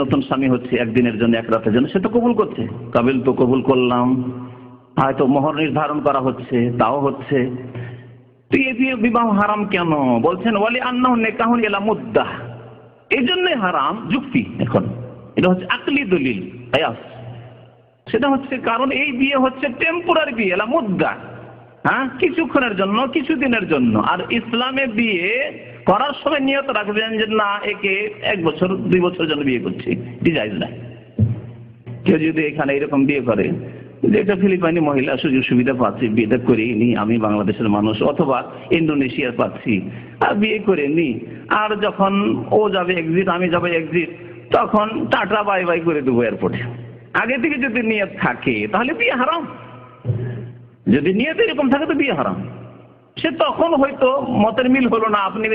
নতুন স্বামী হচ্ছে একদিনের জন্য, এক রাতের জন্য, সে তো কবুল করছে, কাবিল তো কবুল করলাম, হয়তো মোহর নির্ধারণ করা হচ্ছে, তাও হচ্ছে। তো এই বিবাহ হারাম কেন? বলছেন ওয়ালি আন্নাহু নিকাহুন ইলা মুদ্দাহ, এই জন্যই হারাম। যুক্তি এখন এটা হচ্ছে আকলি দলিল, সেটা হচ্ছে কারণ এই বিয়ে হচ্ছে টেম্পোরারি বিয়ে, এলা মুদ্দাহ, হ্যাঁ, কিছুক্ষণের জন্য, কিছুদিনের জন্য। আর ইসলামে বিয়ে করার সময় নিয়ত রাখবেন যে না, একে 1 বছর 2 বছরের জন্য বিয়ে করছি, এটি জায়েজ না। কেউ যদি এখানে এরকম বিয়ে করে যে একটা ফিলিপাইনি মহিলা সুযোগ সুবিধা পাচ্ছি, বিয়েটা করিনি, আমি বাংলাদেশের মানুষ, অথবা ইন্দোনেশিয়ার পাচ্ছি, আর বিয়ে করে নি, আর যখন ও যাবে এক্সিট, আমি যাবো এক্সিট, তখন টাটা বাই বাই করে দেবো এয়ারপোর্টে, আগে থেকে যদি নিয়ত থাকে তাহলে বিয়ে হারাম। যদি নিয়ত এরকম থাকে তো বিয়ে হারাম। সে তখন হয়তো মতের মিল হলো না, আপনি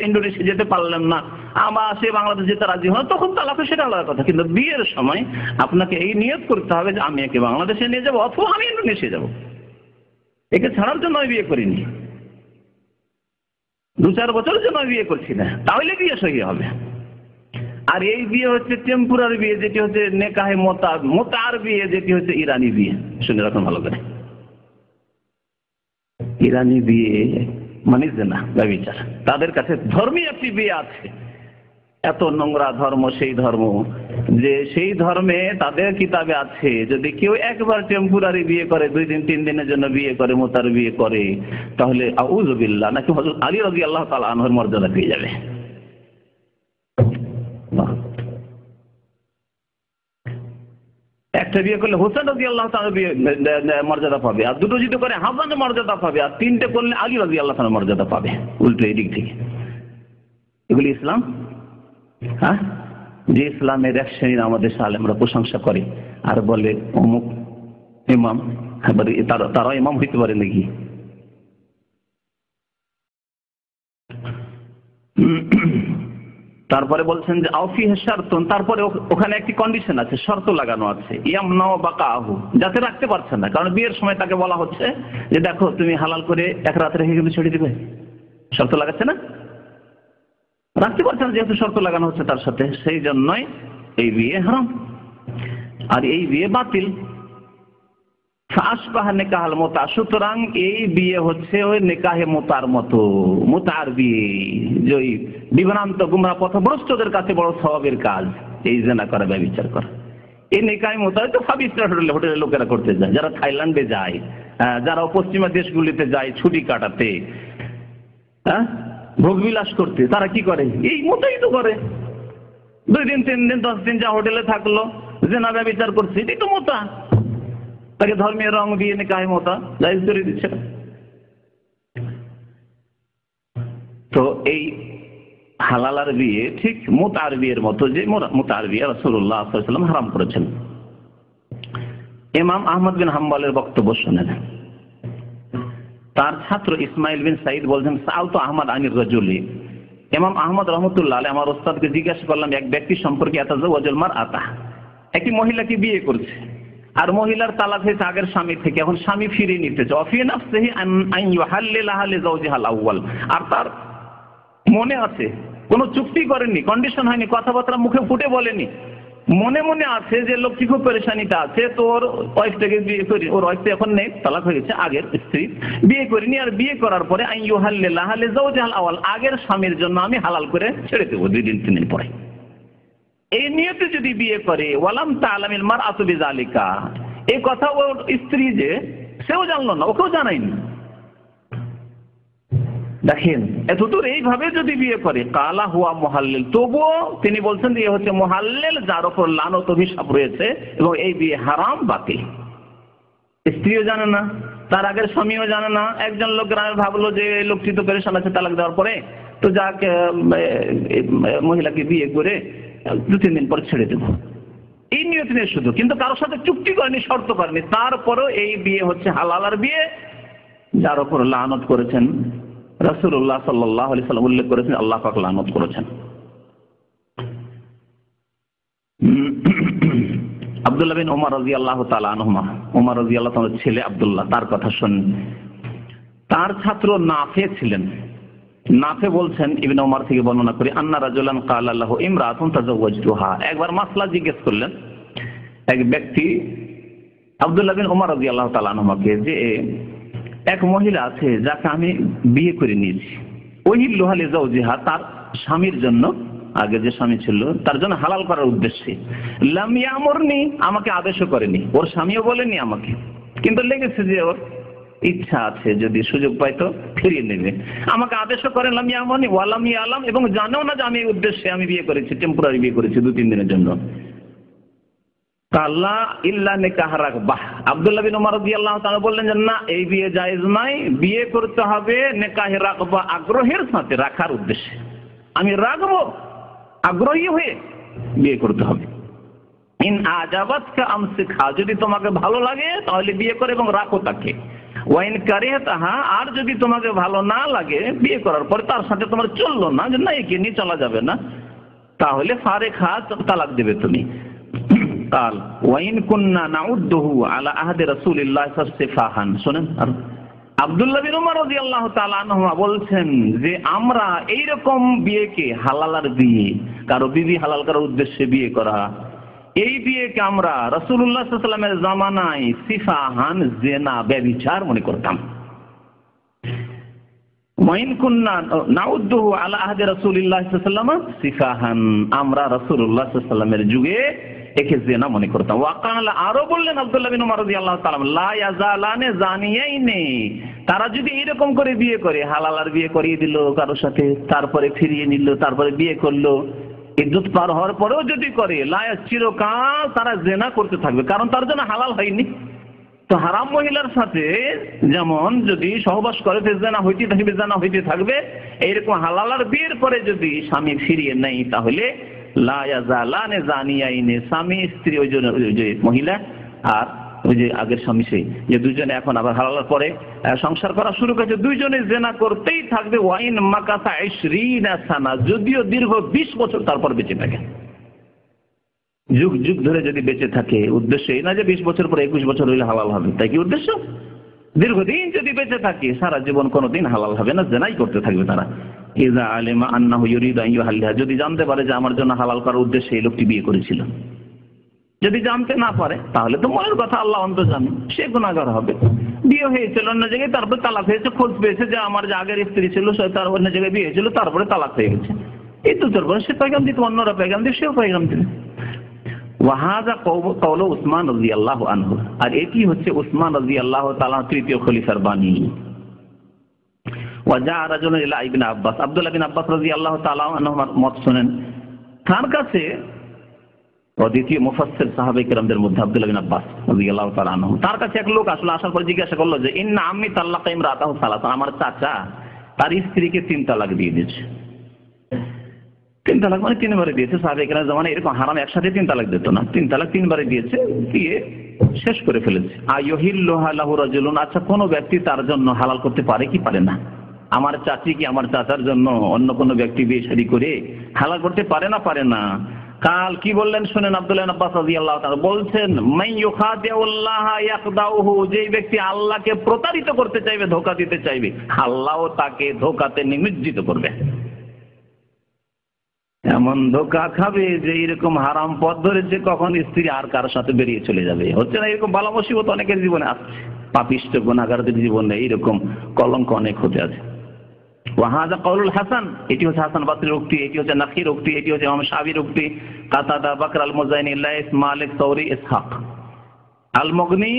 ইন্দোনেশিয়া যেতে পারলেন না, সে বাংলাদেশ যেতে রাজি হলো, তখন তালাক, সেটা আলাদা কথা। কিন্তু বিয়ের সময় আপনাকে এই নিয়ত করতে হবে যে আমি একে বাংলাদেশে নিয়ে যাবো অথবা আমি ইন্দোনেশিয়া যাবো, একে ছাড়ার জন্য আমি বিয়ে করিনি, 2-4 বছরের জন্য আমি বিয়ে করছি না, তাহলে বিয়ে সহি হবে। আর এই বিয়ে হচ্ছে টেম্পোরারি বিয়ে, যেটি হচ্ছে নেকাহে মোতার বিয়ে, যেটি হচ্ছে ইরানি বিয়ে। শুনে রাখুন ভালো করে, ইরানি বিয়ে মানে জেনা, ব্যভিচার। তাদের কাছে ধর্মীয় একটি বিয়ে আছে, এত নোংরা ধর্ম সেই ধর্ম, যে সেই ধর্মে তাদের কিতাবে আছে যদি কেউ একবার টেম্পোরারি বিয়ে করে, 2 দিন 3 দিনের জন্য বিয়ে করে, মোতার বিয়ে করে, তাহলে আউযু বিল্লাহ, নাকি হযরত আলী রাদিয়াল্লাহু তাআলা আনহুর মর্যাদা পেয়ে যাবে। একটা বিয়ে করলে হোসেন রাদিয়াল্লাহু তাআলা মর্যাদা পাবে, আর 2টো যদি করে হাসানের মর্যাদা পাবে, আর 3টে করলে আলী রাদিয়াল্লাহু তাআলা মর্যাদা পাবে। উল্টো এদিক থেকে এগুলি ইসলাম? হ্যাঁ, যে ইসলামের এক শ্রেণীর আমাদের আলেমরা প্রশংসা করে আর বলে অমুক ইমাম, তারা ইমাম হইতে পারে নাকি? তারপরে বলছেন যে আউফিহি শারতুন, তারপরে ওখানে একটি কন্ডিশন আছে, শর্ত লাগানো আছে, ইয়ামনাউ বাকাহু, যাতে রাখতে পারছে না। কারণ বিয়ের সময় তাকে বলা হচ্ছে যে দেখো তুমি হালাল করে 1 রাত রেখে কিন্তু ছেড়ে দিবে, শর্ত লাগাচ্ছে না, রাখতে পারছে না, যেহেতু শর্ত লাগানো হচ্ছে তার সাথে, সেই জন্যই এই বিয়ে হারাম আর এই বিয়ে বাতিল। ফাসবাহা নিকাহাল মুতা, সুতরাং এই বিয়ে হচ্ছে ওই নিকাহে মুতার মতো, মুতার বিয়ে, যে ওই বিভ্রান্ত গুমরা পথভ্রষ্টদের কাছে বড় সওয়াবের কাজ এই জিনা করা, ব্যভিচার করা। এই নিকাহে মুতা তো 5 স্টার হোটেলে লোকেরা করতে যায়, যারা থাইল্যান্ডে যায়, যারা পশ্চিমা দেশগুলিতে যায় ছুটি কাটাতে, হ্যাঁ, ভোগবিলাস করতে, তারা কি করে? এই মুতাই তো করে। 2 দিন 3 দিন 10 দিন যা হোটেলে থাকলো, জিনা ব্যভিচার করছে, এটাই তো মুতা। তাকে ধর্মীয় রং দিয়ে নিকাহে মুতা জায়েজ করে দিচ্ছে। তো এই হালালার বিয়ে ঠিক মুতার বিয়ের মতো, যে মুতার বিয়ে রাসূলুল্লাহ সাল্লাল্লাহু আলাইহি ওয়াসাল্লাম হারাম করেছেন। ইমাম আহমদ বিন হাম্বলের বক্তব্য শুনেন। তার ছাত্র ইসমাইল বিন সাইদ বলছেন সাআলতু আহমদ আনির রাজুলি, ইমাম আহমদ রাহমাতুল্লাহ আলাইহি আমার ওস্তাদকে জিজ্ঞাসা করলাম এক ব্যক্তি সম্পর্কে, আতাজাওয়াজুল মারআতা, একটি মহিলাকে বিয়ে করছে আর মহিলার তালাক হয়েছে আগের স্বামী থেকে, এখন স্বামী ফিরিয়ে নিতে চায়, ফি নাফসিহি আন ইউহাল্লিলাহা লিজাওজিহাল আউয়াল, আর তার মনে আছে, কোনো চুক্তি করেনি, কন্ডিশন হয়নি, কথাবার্তা মুখে ফুটে বলেনি, মনে মনে আছে যে লোকটি খুব পেরেশানিতে আছে, তো ওর ওয়াইফটাকে বিয়ে করি, ওর ওয়াইফ এখন নেই, তালাক হয়ে গেছে, আগের স্ত্রী, বিয়ে করিনি, আর বিয়ে করার পরে আন ইউহাল্লিলাহা লিজাওজিহাল আউয়াল, আগের স্বামীর জন্য আমি হালাল করে ছেড়ে দেবো 2 দিন 3 দিন পরে, এই নিয়তে যদি বিয়ে করে, ওয়ালাম তা'লামিল মারআতু বিযালিকা, এই কথা ওর স্ত্রী যে সেও জানলো না, ওকেও জানায়নি। দেখেন এতদূর এইভাবে যদি বিয়ে করে, কালা হুয়া মুহাল্লিল, তবুও তিনি বলছেন যে এ হচ্ছে মুহাল্লিল, যার উপর লানত অভিশাপ রয়েছে, এবং এই বিয়ে হারাম, বাতিল। স্ত্রীও জানে না, তার আগের স্বামীও জানে না। একজন লোক গ্রামে ভাবলো যে লোকটি তো পেরেশান আছে তালাক দেওয়ার পরে, তো যাকে মহিলাকে বিয়ে করে 2-3 দিন পর ছেড়ে দেবো, এই নিয়ত নিয়ে শুধু, কিন্তু কারোর সাথে চুক্তি করেনি, শর্ত করেনি, তারপরেও এই বিয়ে হচ্ছে হালালার বিয়ে, যার উপর লানত করেছেন রাসূলুল্লাহ সাল্লাল্লাহু আলাইহি ওয়াসাল্লাম, উল্লেখ করেছেন আল্লাহ পাক লানত করেছেন। আব্দুল্লাহ বিন ওমর রাদিয়াল্লাহু তাআলা আনহুমা, ওমর রাদিয়াল্লাহু তাআলার ছেলে আব্দুল্লাহ, তার কথা শুনুন। তার ছাত্র নাফে ছিলেন, নাফে বলছেন ইবনে ওমর থেকে বর্ণনা করি, আন্না রাজুলান ক্বালা লাহু ইমরাতুন তাযাওয়াজতুহা। একবার মাসলা জিজ্ঞেস করলেন এক ব্যক্তি আব্দুল্লাহ বিন ওমর রাদিয়াল্লাহু তাআলা আনহুকে, যে এক মহিলা আছে যাকে আমি বিয়ে করে নিয়েছি, ওহিল্লু লি যাওজিহা, তার স্বামীর জন্য, আগে যে স্বামী ছিল তার জন্য হালাল করার উদ্দেশ্যে, লাম ইয়ামুরনি, আমাকে আদেশও করেনি, ওর স্বামীও বলেনি আমাকে, কিন্তু লেগেছে যে ওর ইচ্ছা আছে যদি সুযোগ পাই তো ফিরিয়ে নেবে, আমাকে আদেশও করেন লাম ইয়ামুরনি ওয়া লাম ইয়ালাম, এবং জানেও না যে আমি এই উদ্দেশ্যে আমি বিয়ে করেছি, টেম্পোরারি বিয়ে করেছি 2-3 দিনের জন্য। কাল্লা ইল্লা নিকাহ রাগবাহ, আব্দুল্লাহ বিন ওমর রাদিয়াল্লাহু তাআলা বললেন যে না, এই বিয়ে জায়েজ নাই, বিয়ে করতে হবে নিকাহ রাগবা, আগ্রহের সাথে, রাখার উদ্দেশ্যে, আমি রাখবো আগ্রহী হয়ে বিয়ে করতে হবে। ইন আজাবাতকা আমসিকহা, যদি তোমাকে ভালো লাগে তাহলে বিয়ে করে এবং রাখো তাকে। ওয়াইন কারিহতাহা, আর যদি তোমাকে ভালো না লাগে বিয়ে করার পরে তার সাথে তোমার চললো না, যে না একে নিয়ে চলা যাবে না, তাহলে ফারেখা, তালাক দেবে তুমি। কাল ওয়াইন কুন্না নাউদ্দুহু আলা আহদি রাসূলিল্লাহ সাফাহান, শুনেন, আর আব্দুল্লাহ বিন ওমর রাদিয়াল্লাহু তাআলা আনহু বলছেন যে আমরা এইরকম বিয়েকে, হালালার বিয়ে, কারো বিবি হালাল করার উদ্দেশ্যে বিয়ে করা, এই বিয়েকে আমরা রাসূলুল্লাহ সাল্লাল্লাহু আলাইহি ওয়াসাল্লামের জামানায় সিফাহান, জিনা, ব্যভিচার মনে করতাম। ওয়াইন কুন্না নাউদ্দুহু আলা আহদি রাসূলিল্লাহ সাল্লাল্লাহু আলাইহি ওয়াসাল্লাম সিফাহান, আমরা রাসূলুল্লাহ সাল্লাল্লাহু আলাইহি ওয়াসাল্লামের যুগে একে জিনা মনে করতাম। ওয়াকাল, আরো বললেন আব্দুল্লাহ বিন ওমর রাদিয়াল্লাহু তাআলা, লা ইয়াজালানে জানিয়াইনি, তারা যদি এরকম করে বিয়ে করে, হালালার বিয়ে করিয়ে দিল কারোর সাথে, তারপরে ফিরিয়ে নিল, তারপরে বিয়ে করলো, ইদ্যত পার হওয়ার পরেও যদি করে, লায়া, চিরকাল তারা জিনা করতে থাকবে, কারণ তার জন্য হালাল হয়নি। তো হারাম মহিলার সাথে যেমন যদি সহবাস করে জিনা হইতে থাকবে, জিনা হইতে থাকবে, এইরকম হালালার বিয়ের পরে যদি স্বামী ফিরিয়ে নেয় তাহলে লা ইয়াজালানে জানিয়াইনে, স্বামী স্ত্রী, ওই যে মহিলা আর ওই যে আগের স্বামী, সেই যে দুজনে এখন আবার হালালার পরে সংসার করা শুরু করেছে, দুইজনে জিনা করতেই থাকবে। ওয়াইন মাকাসা 20 সানা, যদিও দীর্ঘ 20 বছর তারপর বেঁচে থাকে, যুগ যুগ ধরে যদি বেঁচে থাকে, উদ্দেশ্য এই না যে 20 বছর পরে 21 বছর হইলে হালাল হবে, তাই কি উদ্দেশ্য? দীর্ঘদিন যদি বেঁচে থাকে, সারা জীবন কোনোদিন হালাল হবে না, জিনাই করতে থাকবে তারা। ইযা আলিমা আন্নাহু ইউরিদু আন ইউহাল্লিহা, যদি জানতে পারে যে আমার জন্য হালাল করার উদ্দেশ্যে এই লোকটি বিয়ে করেছিল, যদি জানতে না পারে তাহলে তো মনের কথা আল্লাহ অন্তর্জামী, সে গুনাহগার হবে। বিয়ে হয়েছিল অন্য জায়গায়, তারপরে তালাক হয়েছে, খোঁজ পেয়েছে যে আমার যে আগের স্ত্রী ছিল সে তার অন্য জায়গায় বিয়ে হয়েছিল, তারপরে তালাক হয়ে গেছে, এই তো তারপরে সে পয়গাম দিত, অন্যরা পয়গাম দিত, সেও পয়গাম দিত। ওয়াহাযা কওলু উসমান রাদিয়াল্লাহু আনহু, আর এটি হচ্ছে উসমান রাদিয়াল্লাহু তাআলা তৃতীয় খলিফার বাণী। ওয়াজা রাজুলুন ইলা ইবনে আব্বাস, আব্দুল্লাহ বিন আব্বাস রাদিয়াল্লাহু তাআলা আনহুর মত শুনেন, তার কাছে দ্বিতীয় মুফাসসির সাহাবায়ে কেরামদের মধ্যে আব্দুল্লাহ বিন আব্বাস রাদিয়াল্লাহু তাআলা আনহু, তার কাছে এক লোক আসলে, আসার পর জিজ্ঞাসা করলো যে ইন্না আম্মি তাল্লাকা ইমরাতাহু সালাসা, আমার চাচা তার স্ত্রীকে 3 তালাক দিয়ে দিয়েছে। 3 তালাক মানে 3 বারে দিয়েছে। সাহাবায়ে কেরাম জামানায় এরকম হারাম একসাথে 3 তালাক দিত না, 3 তালাক 3 বারে দিয়েছে, দিয়ে শেষ করে ফেলেছে। আইয়ুহিল্লুহা লাহু রাজুলুন, আচ্ছা কোন ব্যক্তি তার জন্য হালাল করতে পারে কি পারে না? আমার চাচি কি আমার চাচার জন্য অন্য কোন ব্যক্তি বিয়ে শাদী করে হালাল করতে পারে না, পারে না? কাল কি বললেন শুনেন, আব্দুল্লাহ বিন আব্বাস রাদিয়াল্লাহু তাআলা বলছেন, মান ইউখাদিউল্লাহ ইয়াখদাউহু, যে ব্যক্তি আল্লাহকে প্রতারিত করতে চাইবে, ধোঁকা দিতে চাইবে, আল্লাহও তাকে ধোঁকাতে নিমজ্জিত করবে। এমন ধোঁকা খাবে যে এরকম হারাম পথ ধরেছে, কখন স্ত্রী আর কারোর সাথে বেরিয়ে চলে যাবে। হচ্ছে না এরকম বালা মুসিবত অনেকের জীবনে আসছে, পাপিষ্ঠ গুনাহগারদের জীবনে এইরকম কলঙ্ক অনেক হতে আছে। ওয়াহাযা কওলুল হাসান, এটি হচ্ছে হাসান বাসরীর উক্তি, এটি হচ্ছে নাখীর উক্তি, এটি হচ্ছে ইমাম শাফিঈর উক্তি, কাতাদা, বকর আল-মুযাইনি, লাইস, মালিক, সৌরি, ইসহাক। আল-মুগনি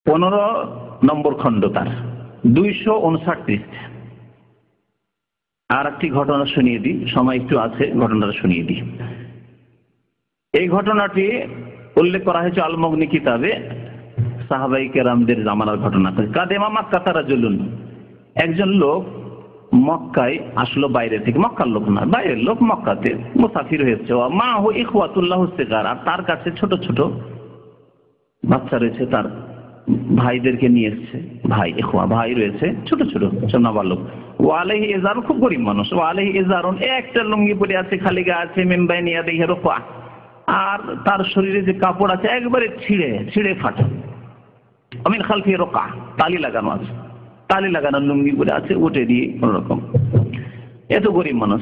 15 নম্বর খণ্ড, তার 259 পৃষ্ঠা। আর একটি ঘটনা শুনিয়ে দিই, সময় একটু আছে, ঘটনাটা শুনিয়ে দিই। এই ঘটনাটি উল্লেখ করা হয়েছে আল-মুগনি কিতাবে, সাহাবায়ে কেরামদের জামানার ঘটনা। কাদেমা মাক্কাতা রাজুলুন, একজন লোক মক্কায় আসলো বাইরে থেকে, মক্কার লোক না, বাইরের লোক, মক্কাতে মুসাফির হয়েছে। মাহু ইখওয়াতুল্লাহু সিগার, আর তার কাছে ছোট ছোট বাচ্চা রয়েছে, তার ভাইদেরকে নিয়ে এসছে, ভাই ইখওয়া, ভাই রয়েছে ছোট ছোট নাবালক। ওয়া আলাইহি ইজার, খুব গরিব মানুষ। ওয়া আলাইহি ইজারুন, একটা লুঙ্গি পরে আছে, খালি গা আছে, মিন বাইনি ইয়াদিহি রুফা, আর তার শরীরে যে কাপড় আছে একবারে ছিঁড়ে ছিঁড়ে ফাটা। আমিন খালফি রুকা, তালি লাগানো আছে। তালি লাগানো লুঙ্গি পরে আছে, উঠে দিয়ে কোন রকম। এত গরিব মানুষ।